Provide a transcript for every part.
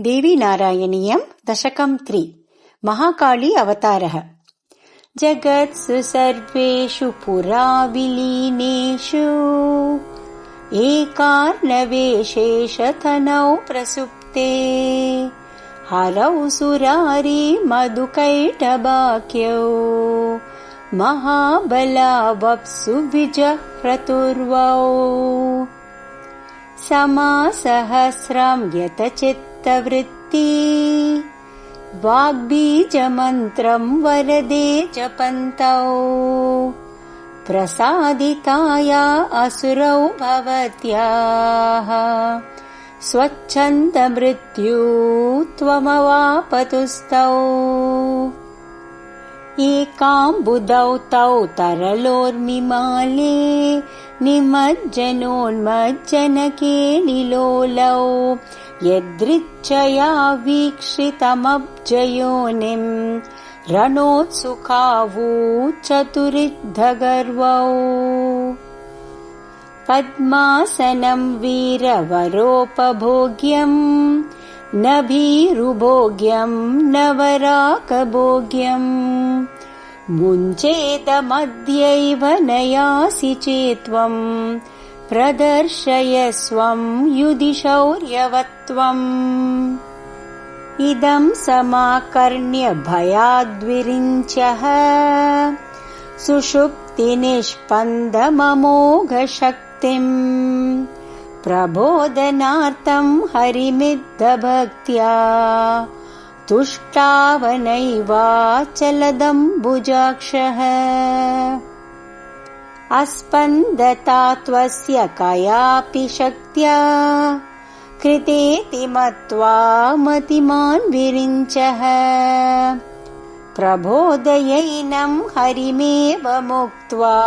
देवीनारायणीयम् दशकं 3 महाकाली अवतारः। जगत्सु सर्वेषु पुरा विलीनेषु एकार्णवेशेषतनौ प्रसुप्ते हरौ सुरारी मधुकैटभाख्यौ महाबला वप्सु विजह्रतुर्वौ समासहस्रं यतचित्तवृत्ति वाग्बीजमन्त्रं वरदे जपन्तौ प्रसादिताया असुरौ भवत्याः स्वच्छन्दमृत्यु त्वमवापतुस्तौ एकाम्बुदौ तौ तरलोर्मिमाले निमज्जनोन्मज्जनके निलोलौ यदृच्छया वीक्षितमब्जयोनिम् रणोत्सुकावू चतुरिद्धगर्वौ पद्मासनं वीरवरोपभोग्यम् न भीरुभोग्यम् न वराकभोग्यम् मुञ्चेदमद्यैव नयासि चेत्त्वम् प्रदर्शयस्वं युधि शौर्यवत्त्वम् इदं समाकर्ण्य भयाद्विरिञ्चः सुषुप्तिनिष्पन्दममोघशक्तिम् प्रबोधनार्थं हरिमिद्धभक्त्या तुष्टावनैवाचलदम्बुजाक्षः अस्पन्दता त्वस्य कयापि शक्त्या कृतेति मत्वा मतिमान् विरिञ्चः प्रबोधयैनं हरिमेव मुक्त्वा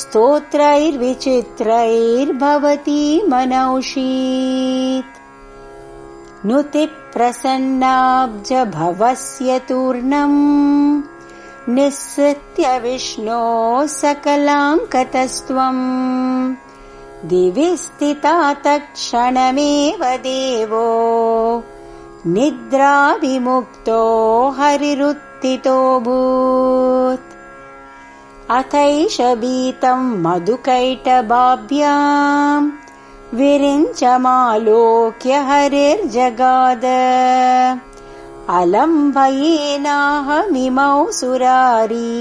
स्तोत्रैर्विचित्रैर्भवति मनौषीत् नुतिप्रसन्नाब्जभवस्य तूर्णम् निःसृत्य विष्णो सकलाङ्कतस्त्वम् दिवि स्थिता तत्क्षणमेव देवो निद्राविमुक्तो हरिरुत्थितोऽभूत् अथैष भीतं मधुकैटभाभ्याम् विरिञ्चमालोक्य हरिर्जगाद अलम्भयेनाहमिमौ सुरारी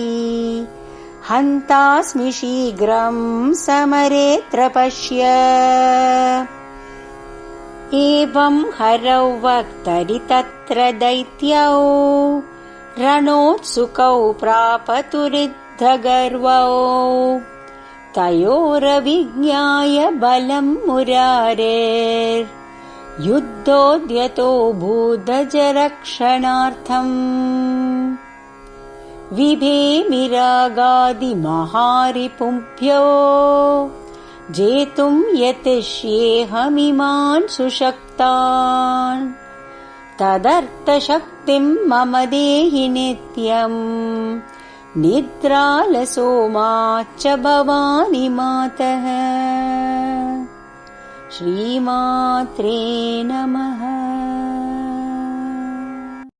हन्तास्मि शीघ्रं समरेऽत्र पश्य एवं हरौ वक्तरि तत्र दैत्यौ रणोत्सुकौ प्रापतुरिद्धगर्वौ तयोरविज्ञाय बलं मुरारेर्युद्धोद्यतो भूदजरक्षणार्थम् विभेमिरागादिमहारिपुंभ्यो जेतुं यतिष्येऽहमिमान् सुशक्तान् तदर्थशक्तिं मम देहि नित्यम् निद्रालसो माच्च भवानि मातः। श्रीमात्रे नमः।